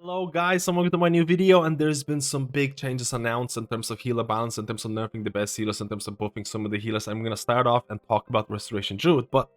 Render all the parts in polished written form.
Hello guys, and welcome to my new video. And there's been some big changes announced in terms of healer balance, in terms of nerfing the best healers, in terms of buffing some of the healers. I'm gonna start off and talk about Restoration Druid, but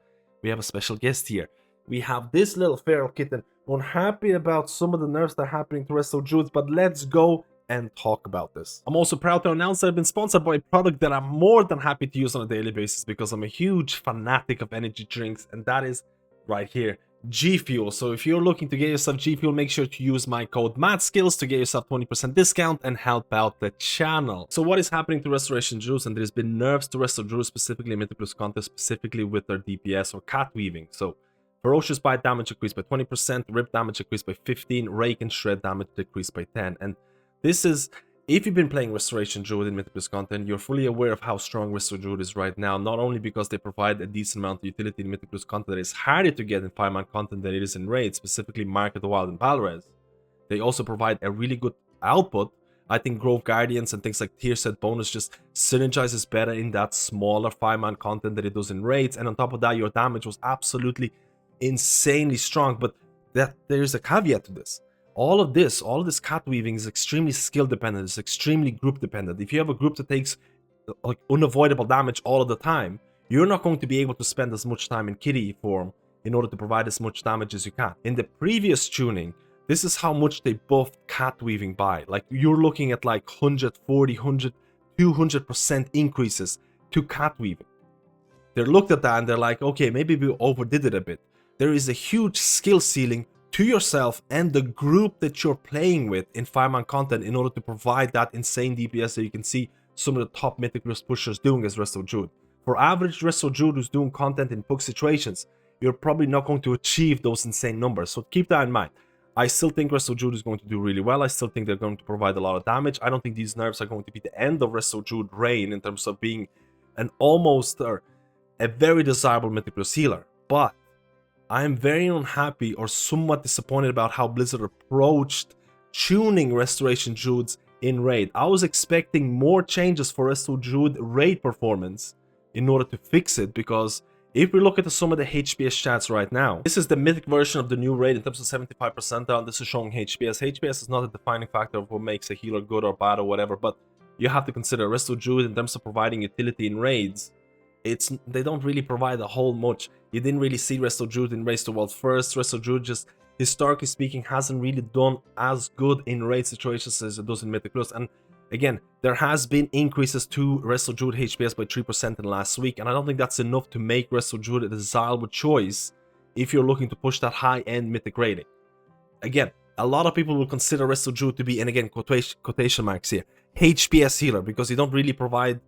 we have a special guest here. We have this little feral kitten. I'm happy about some of the nerfs that are happening to Resto Druids, but let's go and talk about this. I'm also proud to announce that I've been sponsored by a product that I'm more than happy to use on a daily basis because I'm a huge fanatic of energy drinks, and that is right here. G Fuel. So if you're looking to get yourself G Fuel, make sure to use my code MadSkillz to get yourself 20% discount and help out the channel. So what is happening to Restoration Druids? And there's been nerfs to Resto Druids, specifically in Mythic Plus content, specifically with their DPS or cat weaving. So ferocious bite damage increased by 20%, rip damage increased by 15%, rake and shred damage decreased by 10%. And this is, if you've been playing Restoration Druid in Mythic Plus content, you're fully aware of how strong Resto Druid is right now, not only because they provide a decent amount of utility in Mythic Plus content that is harder to get in 5-man content than it is in raids, specifically Market of the Wild and Palres. They also provide a really good output. I think Grove Guardians and things like tier set bonus just synergizes better in that smaller 5-man content than it does in raids, and on top of that, your damage was absolutely insanely strong, but there's a caveat to this. All of this cat weaving is extremely skill dependent, it's extremely group dependent. If you have a group that takes like unavoidable damage all of the time, you're not going to be able to spend as much time in kitty form in order to provide as much damage as you can. In the previous tuning, this is how much they buffed cat weaving by. Like you're looking at like 140, 100, 200% increases to cat weaving. They looked at that and they're like, okay, maybe we overdid it a bit. There is a huge skill ceiling to yourself and the group that you're playing with in 5-man content in order to provide that insane DPS that you can see some of the top Mythic Plus pushers doing as Resto Druid. For average Resto Druid who's doing content in puck situations, you're probably not going to achieve those insane numbers, so keep that in mind. I still think Resto Druid is going to do really well. I still think they're going to provide a lot of damage. I don't think these nerfs are going to be the end of Resto Druid reign in terms of being an almost or a very desirable Mythic Plus healer, but I am very unhappy or somewhat disappointed about how Blizzard approached tuning Restoration Druids in raid. I was expecting more changes for Resto Druid raid performance in order to fix it, because if we look at some of the HPS stats right now, this is the mythic version of the new raid in terms of 75 percentile. This is showing HPS. HPS is not a defining factor of what makes a healer good or bad or whatever, but you have to consider Resto Druid in terms of providing utility in raids. They don't really provide a whole much. You didn't really see Resto Druid in Race to World first. Resto Druid, just historically speaking, hasn't really done as good in raid situations as it does in Mythic Plus. And again, there has been increases to Resto Druid HPS by 3% in last week, and I don't think that's enough to make Resto Druid a desirable choice if you're looking to push that high-end Mythic rating. Again, a lot of people will consider Resto Druid to be, and again, quotation marks here, HPS healer, because you don't really provide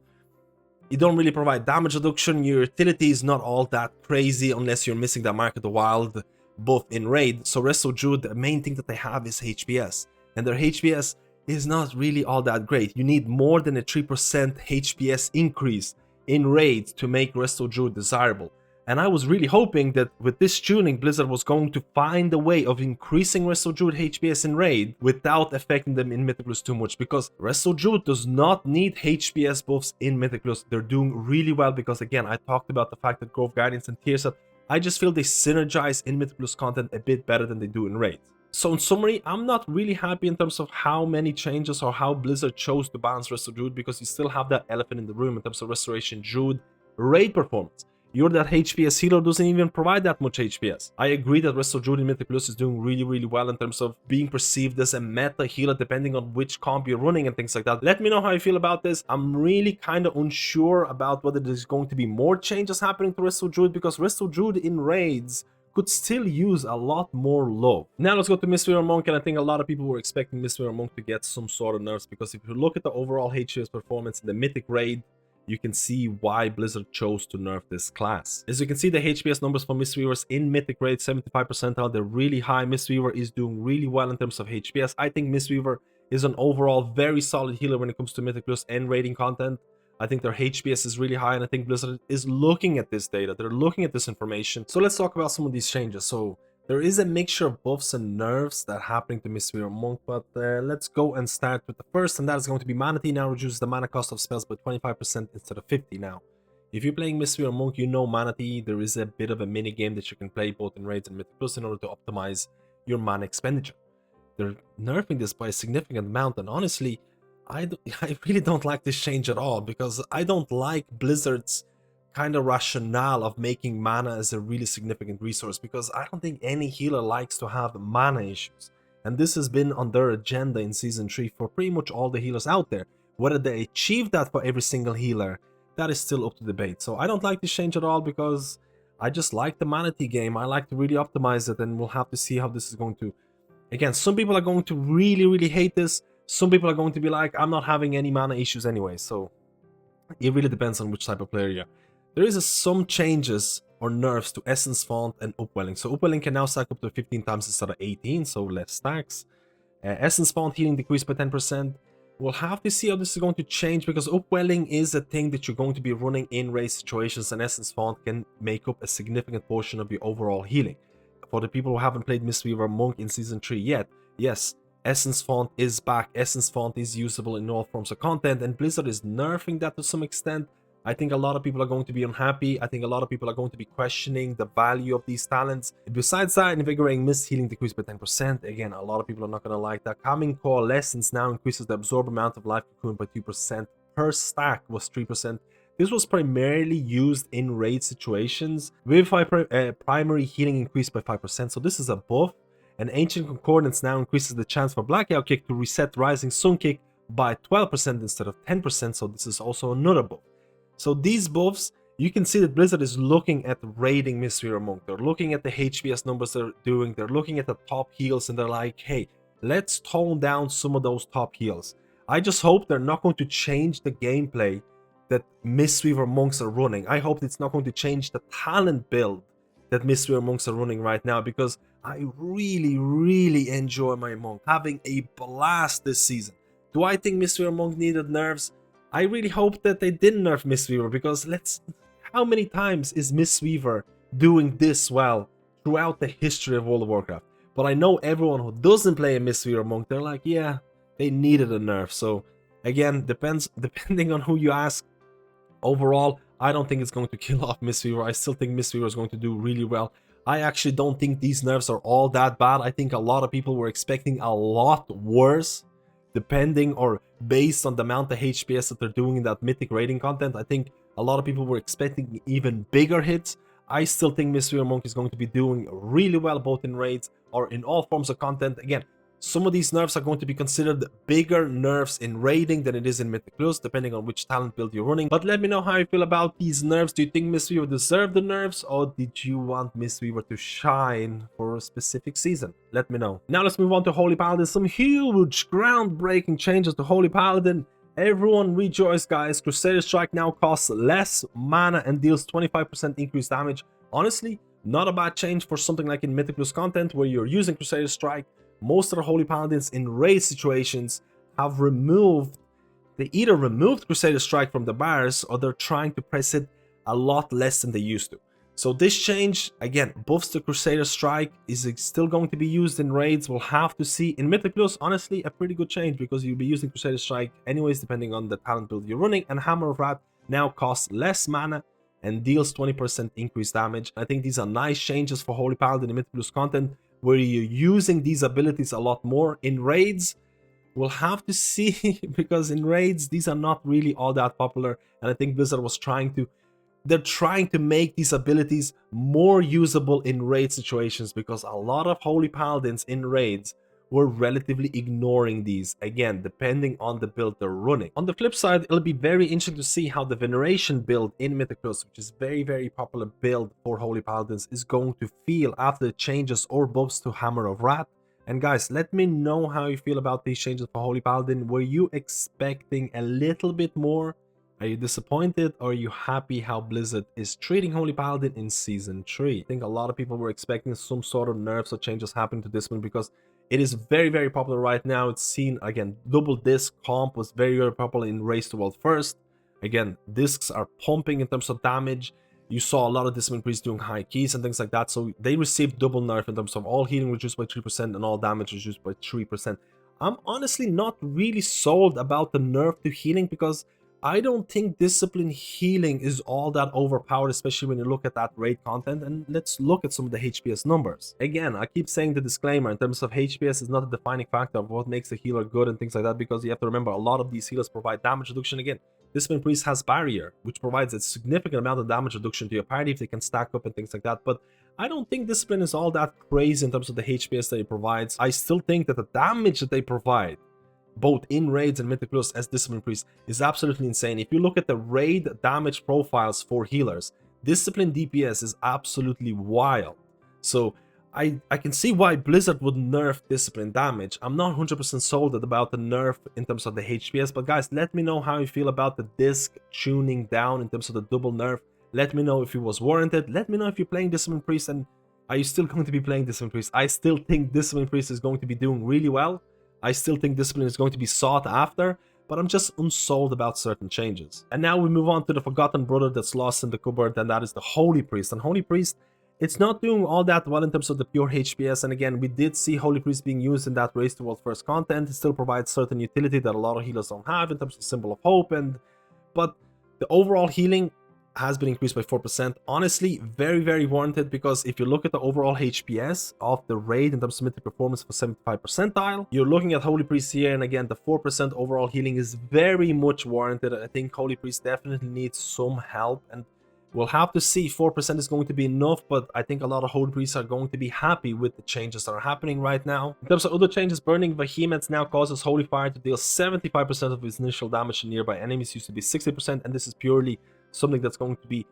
damage reduction. Your utility is not all that crazy unless you're missing that Mark of the Wild buff in raid. So Resto Druid, the main thing that they have is HPS, and their HPS is not really all that great. You need more than a 3% HPS increase in raid to make Resto Druid desirable. And I was really hoping that with this tuning, Blizzard was going to find a way of increasing Resto Druid HPS in raid without affecting them in Mythic Plus too much, because Resto Druid does not need HPS buffs in Mythic Plus. They're doing really well because, again, I talked about the fact that Grove Guardians and tier set, I just feel they synergize in Mythic Plus content a bit better than they do in raid. So in summary, I'm not really happy in terms of how many changes or how Blizzard chose to balance Resto Druid, because you still have that elephant in the room in terms of Restoration Druid raid performance. You're that HPS healer doesn't even provide that much HPS. I agree that Resto Druid in Mythic Plus is doing really well in terms of being perceived as a meta healer depending on which comp you're running and things like that. Let me know how you feel about this. I'm really kind of unsure about whether there's going to be more changes happening to Resto Druid, because Resto Druid in raids could still use a lot more love. Now let's go to Mistweaver Monk, and I think a lot of people were expecting Mistweaver Monk to get some sort of nerfs, because if you look at the overall HPS performance in the Mythic raid, you can see why Blizzard chose to nerf this class. As you can see, the HPS numbers for Mistweavers in Mythic raid, 75 percentile, they're really high. Mistweaver is doing really well in terms of HPS. I think Mistweaver is an overall very solid healer when it comes to Mythic Plus and raiding content. I think their HPS is really high, and I think Blizzard is looking at this data. They're looking at this information. So let's talk about some of these changes. So there is a mixture of buffs and nerfs that are happening to Mistweaver Monk, but let's go and start with the first, and that is going to be Mana Tea. Now reduces the mana cost of spells by 25% instead of 50%. Now, if you're playing Mistweaver Monk, you know Mana Tea. There is a bit of a mini game that you can play both in raids and Mythic Plus in order to optimize your mana expenditure. they're nerfing this by a significant amount, and honestly, I really don't like this change at all, because I don't like Blizzard's kind of rationale of making mana as a really significant resource, because I don't think any healer likes to have mana issues. And this has been on their agenda in Season 3 for pretty much all the healers out there. Whether they achieve that for every single healer, that is still up to debate. So I don't like this change at all, because I just like the manatee game. I like to really optimize it, and we'll have to see how this is going to... Again, some people are going to really hate this. Some people are going to be like, I'm not having any mana issues anyway. So it really depends on which type of player you are. There is some changes or nerfs to Essence Font and Upwelling. So Upwelling can now stack up to 15 times instead of 18, so less stacks. Essence Font healing decreased by 10%. We'll have to see how this is going to change, because Upwelling is a thing that you're going to be running in raid situations, and Essence Font can make up a significant portion of your overall healing. For the people who haven't played Mistweaver Monk in Season 3 yet, yes, Essence Font is back. Essence Font is usable in all forms of content, and Blizzard is nerfing that to some extent. I think a lot of people are going to be unhappy. I think a lot of people are going to be questioning the value of these talents. Besides that, Invigorating Mist healing decreased by 10%. Again, a lot of people are not going to like that. Calming Coalescence now increases the absorb amount of life cocoon by 2%. Per stack was 3%. This was primarily used in raid situations. Vivify primary healing increased by 5%. So this is a buff. And Ancient Concordance now increases the chance for Blackout Kick to reset Rising Sun Kick by 12% instead of 10%. So this is also another buff. So these buffs, you can see that Blizzard is looking at raiding Mistweaver Monk. They're looking at the HPS numbers they're doing. They're looking at the top heals, and they're like, hey, let's tone down some of those top heals. I just hope they're not going to change the gameplay that Mistweaver Monks are running. I hope it's not going to change the talent build that Mistweaver Monks are running right now, because I really enjoy my Monk. Having a blast this season. Do I think Mistweaver Monk needed nerfs? I really hope that they didn't nerf Mistweaver, because how many times is Mistweaver doing this well throughout the history of World of Warcraft? But I know everyone who doesn't play a Mistweaver Monk, they're like, yeah, they needed a nerf. So again, depending on who you ask. Overall, I don't think it's going to kill off Mistweaver. I still think Mistweaver is going to do really well. I actually don't think these nerfs are all that bad. I think a lot of people were expecting a lot worse, depending or based on the amount of HPS that they're doing in that mythic raiding content. I think a lot of people were expecting even bigger hits. I still think Mistweaver Monk is going to be doing really well both in raids or in all forms of content. Again, some of these nerfs are going to be considered bigger nerfs in raiding than it is in Mythic Plus, depending on which talent build you're running. But let me know how you feel about these nerfs. Do you think Mistweaver deserved the nerfs, or did you want Mistweaver to shine for a specific season? Let me know. Now let's move on to Holy Paladin. Some huge groundbreaking changes to Holy Paladin. Everyone rejoice, guys. Crusader Strike now costs less mana and deals 25% increased damage. Honestly, not a bad change for something like in Mythic Plus content where you're using Crusader Strike. Most of the Holy Paladins in raid situations have they either removed Crusader Strike from the bars, or they're trying to press it a lot less than they used to. So this change, again, buffs to Crusader Strike. Is it still going to be used in raids? We'll have to see. In Mythic Plus, honestly, a pretty good change, because you'll be using Crusader Strike anyways, depending on the talent build you're running. And Hammer of Wrath now costs less mana and deals 20% increased damage. I think these are nice changes for Holy Paladin in Mythic Plus content, where you're using these abilities a lot more. In raids, we'll have to see, because in raids, these are not really all that popular, and I think Blizzard was they're trying to make these abilities more usable in raid situations, because a lot of Holy Paladins in raids were relatively ignoring these, again, depending on the build they're running. On the flip side, it'll be very interesting to see how the Veneration build in Mythic Plus, which is very popular build for Holy Paladins, is going to feel after the changes or buffs to Hammer of Wrath. And guys, let me know how you feel about these changes for Holy Paladin. Were you expecting a little bit more? Are you disappointed, or are you happy how Blizzard is treating Holy Paladin in Season 3? I think a lot of people were expecting some sort of nerfs or changes happening to this one, because it is very popular right now. It's seen, again, double disc comp was very popular in Race to World First. Again, discs are pumping in terms of damage. You saw a lot of discipline priests doing high keys and things like that, so they received double nerf in terms of all healing reduced by 3% and all damage reduced by 3%. I'm honestly not really sold about the nerf to healing, because I don't think discipline healing is all that overpowered, especially when you look at that raid content. And let's look at some of the HPS numbers. Again, I keep saying the disclaimer in terms of HPS is not a defining factor of what makes a healer good and things like that, because you have to remember a lot of these healers provide damage reduction. Again, Discipline Priest has Barrier, which provides a significant amount of damage reduction to your party if they can stack up and things like that. But I don't think Discipline is all that crazy in terms of the HPS that it provides. I still think that the damage that they provide, both in raids and Mythic Plus as Discipline Priest, is absolutely insane. If you look at the raid damage profiles for healers, Discipline DPS is absolutely wild. So I can see why Blizzard would nerf Discipline damage. I'm not 100% sold about the nerf in terms of the HPS, but guys, let me know how you feel about the disc tuning down in terms of the double nerf. Let me know if it was warranted. Let me know if you're playing Discipline Priest, and are you still going to be playing Discipline Priest? I still think Discipline Priest is going to be doing really well. I still think Discipline is going to be sought after, but I'm just unsold about certain changes. And now we move on to the forgotten brother that's lost in the cupboard, and that is the Holy Priest. And Holy Priest, it's not doing all that well in terms of the pure HPS. And again, we did see Holy Priest being used in that Race to World First content. It still provides certain utility that a lot of healers don't have in terms of Symbol of Hope, but the overall healing has been increased by 4%. Honestly, very, very warranted, because if you look at the overall HPS of the raid in terms of mythic performance for 75 percentile, you're looking at Holy Priest here, and again, the 4% overall healing is very much warranted. I think Holy Priest definitely needs some help, and we'll have to see. 4% is going to be enough, but I think a lot of Holy Priests are going to be happy with the changes that are happening right now. In terms of other changes, Burning Vehemence now causes Holy Fire to deal 75% of its initial damage to nearby enemies. Used to be 60%, and this is purely something that's going to be,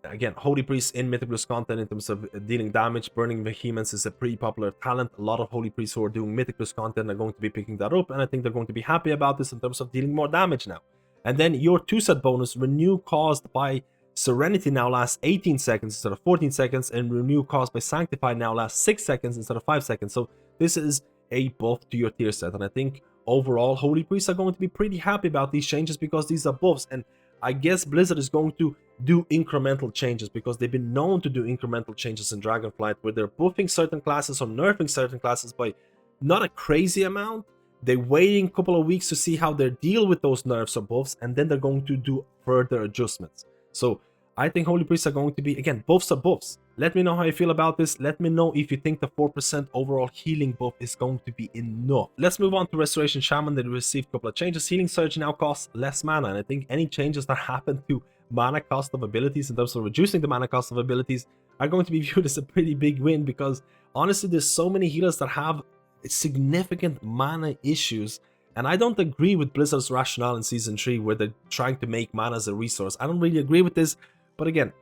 again, Holy Priest in Mythic Plus content in terms of dealing damage. Burning Vehemence is a pretty popular talent. A lot of Holy Priests who are doing Mythic Plus content are going to be picking that up, and I think they're going to be happy about this in terms of dealing more damage now. And then your 2-set bonus, Renew caused by Serenity, now lasts 18 seconds instead of 14 seconds, and Renew caused by Sanctify now lasts 6 seconds instead of 5 seconds. So this is a buff to your tier set, and I think overall Holy Priests are going to be pretty happy about these changes, because these are buffs. And I guess Blizzard is going to do incremental changes, because they've been known to do incremental changes in Dragonflight, where they're buffing certain classes or nerfing certain classes by not a crazy amount. They're waiting a couple of weeks to see how they deal with those nerfs or buffs, and then they're going to do further adjustments. So I think Holy Priests are going to be, again, buffs are buffs. Let me know how you feel about this. Let me know if you think the 4% overall healing buff is going to be enough. Let's move on to Restoration Shaman. They received a couple of changes. Healing Surge now costs less mana, and I think any changes that happen to mana cost of abilities in terms of reducing the mana cost of abilities are going to be viewed as a pretty big win, because honestly, there's so many healers that have significant mana issues, and I don't agree with Blizzard's rationale in Season 3 where they're trying to make mana as a resource. I don't really agree with this, but again,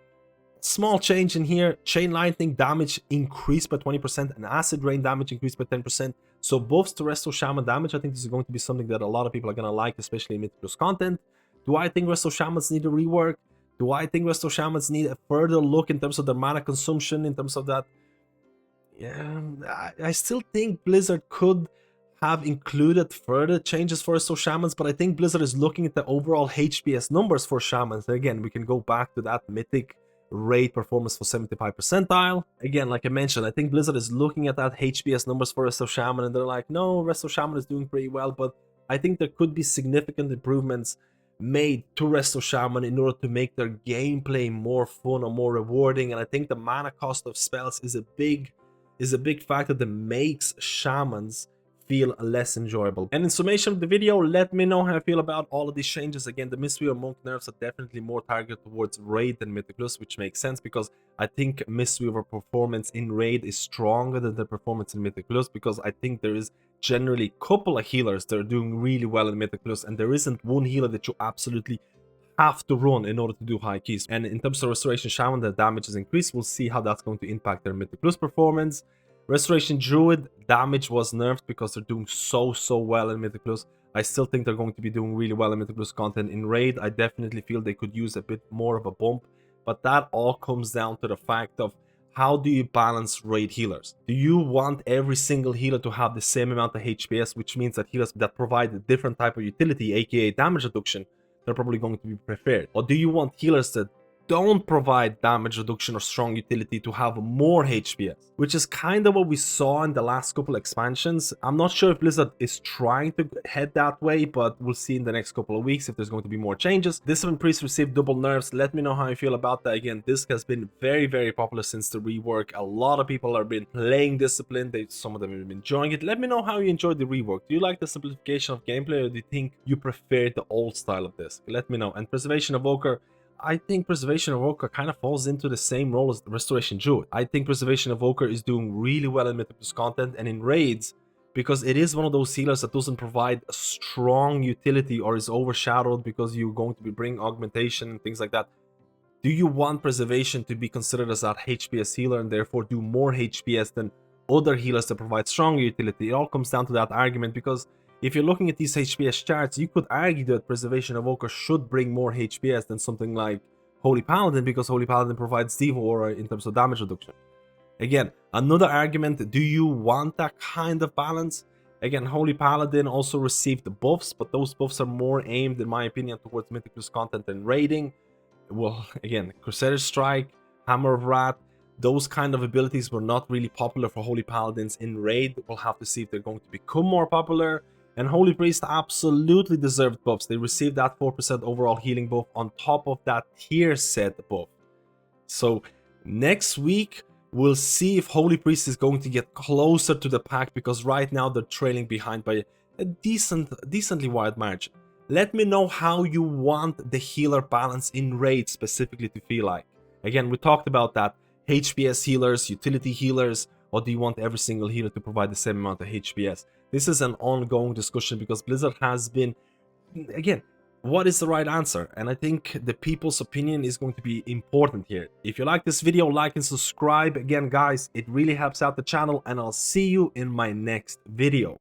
small change in here. Chain Lightning damage increased by 20% and Acid Rain damage increased by 10%. So buffs to Resto Shaman damage, I think this is going to be something that a lot of people are going to like, especially in Mythic Plus content. Do I think Resto Shamans need a rework? Do I think Resto Shamans need a further look in terms of their mana consumption, in terms of that? Yeah, I still think Blizzard could have included further changes for Resto Shamans, but I think Blizzard is looking at the overall HPS numbers for Shamans. Again, we can go back to that Mythic raid performance for 75 percentile. Again, like I mentioned, I think Blizzard is looking at that HPS numbers for Resto Shaman, and they're like, no, Resto Shaman is doing pretty well, but I think there could be significant improvements made to Resto Shaman in order to make their gameplay more fun or more rewarding. And I think the mana cost of spells is a big factor that makes Shamans feel less enjoyable. And in summation of the video, let me know how I feel about all of these changes. Again, the Mistweaver Monk nerfs are definitely more targeted towards Raid than Mythic Plus, which makes sense, because I think Mistweaver performance in Raid is stronger than the performance in Mythic Plus, because I think there is generally a couple of healers that are doing really well in Mythic Plus, and there isn't one healer that you absolutely have to run in order to do high keys. And in terms of Restoration Shaman, the damage is increased. We'll see how that's going to impact their Mythic Plus performance. Restoration Druid damage was nerfed because they're doing so well in Mythic Plus. I still think they're going to be doing really well in Mythic Plus content. In Raid, I definitely feel they could use a bit more of a bump, but that all comes down to the fact of how do you balance Raid healers? Do you want every single healer to have the same amount of HPS, which means that healers that provide a different type of utility, aka damage reduction, they're probably going to be preferred? Or do you want healers that don't provide damage reduction or strong utility to have more HPS, which is kind of what we saw in the last couple expansions. I'm not sure if Blizzard is trying to head that way, but we'll see in the next couple of weeks if there's going to be more changes. Discipline Priest received double nerfs. Let me know how you feel about that. Again, this has been very, very popular since the rework. A lot of people have been playing Discipline. Some of them have been enjoying it. Let me know how you enjoyed the rework. Do you like the simplification of gameplay, or do you think you prefer the old style of this? Let me know. And Preservation Evoker, I think Preservation Evoker kind of falls into the same role as the Restoration Druid. I think Preservation Evoker is doing really well in Mythicus content and in raids, because it is one of those healers that doesn't provide a strong utility or is overshadowed because you're going to be bringing augmentation and things like that. Do you want Preservation to be considered as that HPS healer and therefore do more HPS than other healers that provide stronger utility? It all comes down to that argument, because if you're looking at these HPS charts, you could argue that Preservation Evoker should bring more HPS than something like Holy Paladin, because Holy Paladin provides Diva Aura in terms of damage reduction. Again, another argument, do you want that kind of balance? Again, Holy Paladin also received buffs, but those buffs are more aimed, in my opinion, towards Mythicus content and raiding. Well, again, Crusader Strike, Hammer of Wrath, those kind of abilities were not really popular for Holy Paladins in raid. We'll have to see if they're going to become more popular. And Holy Priest absolutely deserved buffs. They received that 4% overall healing buff on top of that tier set buff. So next week, we'll see if Holy Priest is going to get closer to the pack, because right now they're trailing behind by a decently wide margin. Let me know how you want the healer balance in raid specifically to feel like. Again, we talked about that. HPS healers, utility healers, or do you want every single healer to provide the same amount of HPS? This is an ongoing discussion, because Blizzard has been, again, what is the right answer? And I think the people's opinion is going to be important here. If you like this video, like and subscribe. Again, guys, it really helps out the channel, and I'll see you in my next video.